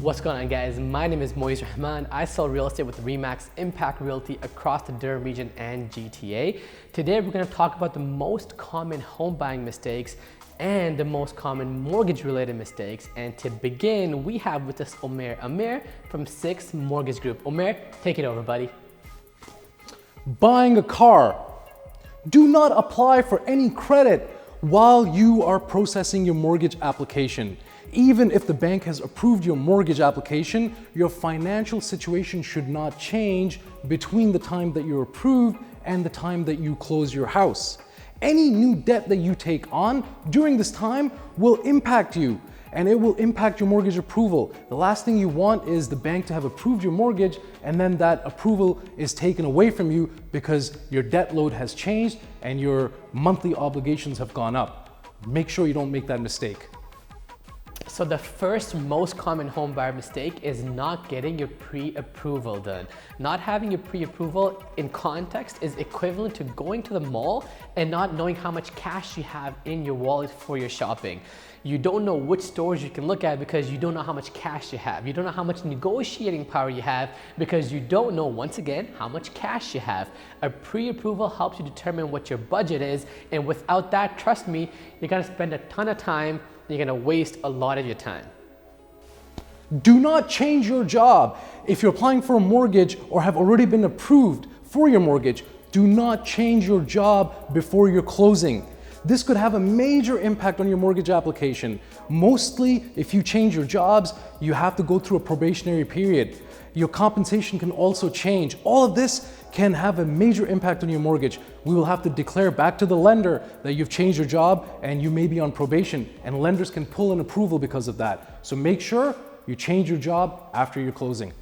What's going on, guys? My name is Moaeez Rehman. I sell real estate with Remax Impact Realty across the Durham Region and GTA. Today we're going to talk about the most common home buying mistakes and the most common mortgage related mistakes. And to begin, we have with us Omer. Omer from 6 Mortgage Group. Omer, take it over, buddy. Buying a car. Do not apply for any credit while you are processing your mortgage application. Even if the bank has approved your mortgage application, your financial situation should not change between the time that you're approved and the time that you close your house. Any new debt that you take on during this time will impact you, and it will impact your mortgage approval. The last thing you want is the bank to have approved your mortgage and then that approval is taken away from you because your debt load has changed and your monthly obligations have gone up. Make sure you don't make that mistake. So the first most common home buyer mistake is not getting your pre-approval done. Not having your pre-approval in context is equivalent to going to the mall and not knowing how much cash you have in your wallet for your shopping. You don't know which stores you can look at because you don't know how much cash you have. You don't know how much negotiating power you have because you don't know, once again, how much cash you have. A pre-approval helps you determine what your budget is, and without that, trust me, you're gonna spend a ton of time. You're gonna waste a lot of your time. Do not change your job. If you're applying for a mortgage or have already been approved for your mortgage, do not change your job before your closing. This could have a major impact on your mortgage application. Mostly, if you change your jobs, you have to go through a probationary period. Your compensation can also change. All of this can have a major impact on your mortgage. We will have to declare back to the lender that you've changed your job and you may be on probation, and lenders can pull an approval because of that. So make sure you change your job after your closing.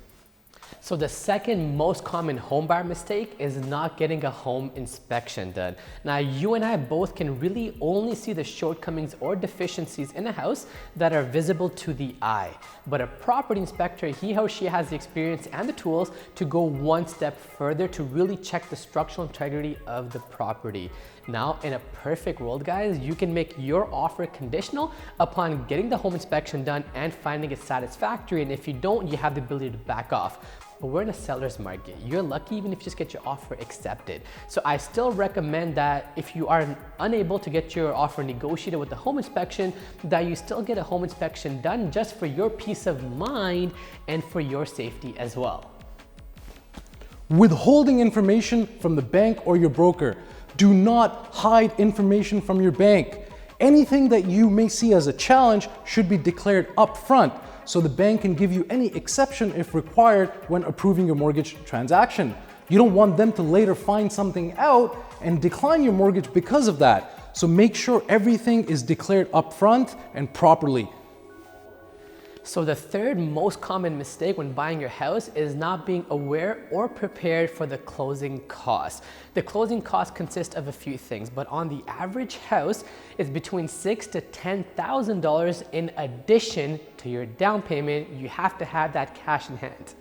So the second most common home buyer mistake is not getting a home inspection done. Now, you and I both can really only see the shortcomings or deficiencies in a house that are visible to the eye. But a property inspector, he or she has the experience and the tools to go one step further to really check the structural integrity of the property. Now, in a perfect world, guys, you can make your offer conditional upon getting the home inspection done and finding it satisfactory. And if you don't, you have the ability to back off. But we're in a seller's market. You're lucky even if you just get your offer accepted. So I still recommend that if you are unable to get your offer negotiated with the home inspection, that you still get a home inspection done just for your peace of mind and for your safety as well. Withholding information from the bank or your broker. Do not hide information from your bank. Anything that you may see as a challenge should be declared up front, so the bank can give you any exception if required when approving your mortgage transaction. You don't want them to later find something out and decline your mortgage because of that. So make sure everything is declared up front and properly. So the third most common mistake when buying your house is not being aware or prepared for the closing costs. The closing costs consist of a few things, but on the average house, it's between $6,000 to $10,000 in addition to your down payment. You have to have that cash in hand.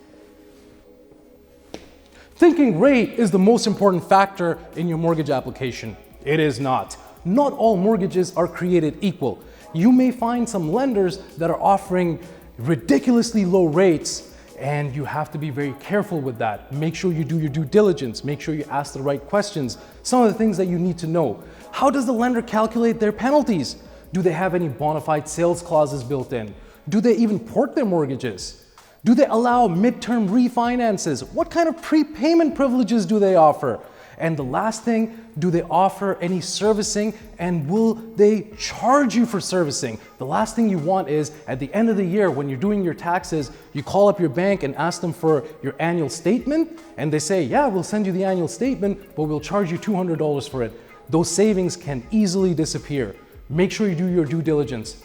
Thinking rate is the most important factor in your mortgage application. It is not. Not all mortgages are created equal. You may find some lenders that are offering ridiculously low rates, and you have to be very careful with that. Make sure you do your due diligence. Make sure you ask the right questions. Some of the things that you need to know. How does the lender calculate their penalties? Do they have any bona fide sales clauses built in? Do they even port their mortgages? Do they allow midterm refinances? What kind of prepayment privileges do they offer? And the last thing, do they offer any servicing, and will they charge you for servicing? The last thing you want is at the end of the year when you're doing your taxes, you call up your bank and ask them for your annual statement, and they say, yeah, we'll send you the annual statement, but we'll charge you $200 for it. Those savings can easily disappear. Make sure you do your due diligence.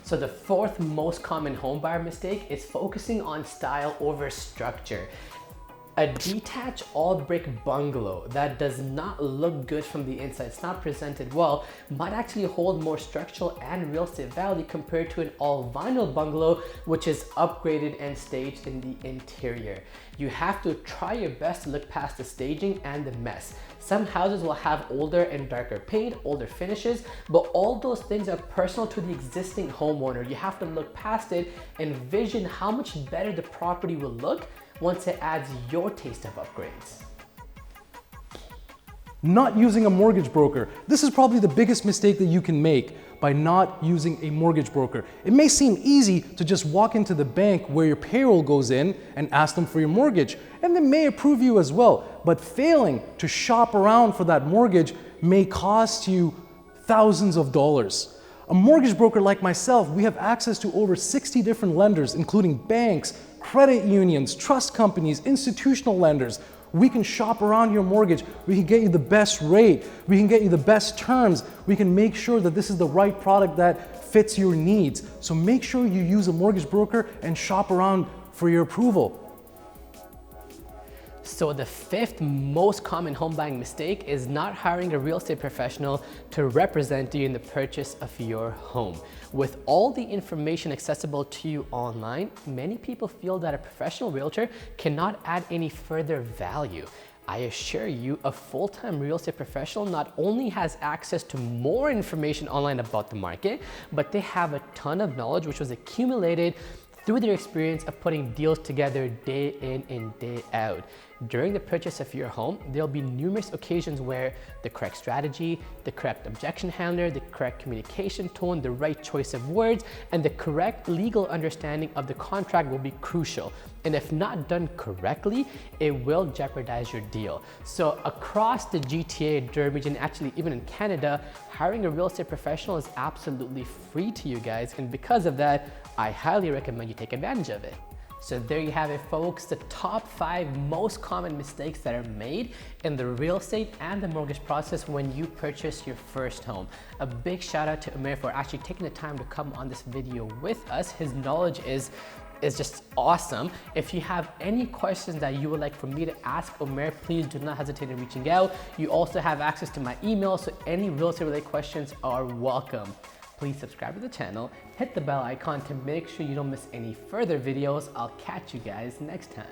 So the fourth most common home buyer mistake is focusing on style over structure. A detached all-brick bungalow that does not look good from the inside, it's not presented well, might actually hold more structural and real estate value compared to an all-vinyl bungalow, which is upgraded and staged in the interior. You have to try your best to look past the staging and the mess. Some houses will have older and darker paint, older finishes, but all those things are personal to the existing homeowner. You have to look past it and envision how much better the property will look once it adds your taste of upgrades. Not using a mortgage broker. This is probably the biggest mistake that you can make by not using a mortgage broker. It may seem easy to just walk into the bank where your payroll goes in and ask them for your mortgage, and they may approve you as well. But failing to shop around for that mortgage may cost you thousands of dollars. A mortgage broker like myself, we have access to over 60 different lenders, including banks, credit unions, trust companies, institutional lenders. We can shop around your mortgage. We can get you the best rate. We can get you the best terms. We can make sure that this is the right product that fits your needs. So make sure you use a mortgage broker and shop around for your approval. So the fifth most common home buying mistake is not hiring a real estate professional to represent you in the purchase of your home. With all the information accessible to you online, many people feel that a professional realtor cannot add any further value. I assure you, a full-time real estate professional not only has access to more information online about the market, but they have a ton of knowledge which was accumulated through their experience of putting deals together day in and day out. During the purchase of your home, there'll be numerous occasions where the correct strategy, the correct objection handler, the correct communication tone, the right choice of words, and the correct legal understanding of the contract will be crucial. And if not done correctly, it will jeopardize your deal. So across the GTA, Durham Region, actually even in Canada, hiring a real estate professional is absolutely free to you guys. And because of that, I highly recommend you take advantage of it. So there you have it, folks, the top 5 most common mistakes that are made in the real estate and the mortgage process when you purchase your first home. A big shout out to Umair for actually taking the time to come on this video with us. His knowledge is just awesome. If you have any questions that you would like for me to ask Umair, please do not hesitate in reaching out. You also have access to my email, so any real estate related questions are welcome. Please subscribe to the channel, hit the bell icon to make sure you don't miss any further videos. I'll catch you guys next time.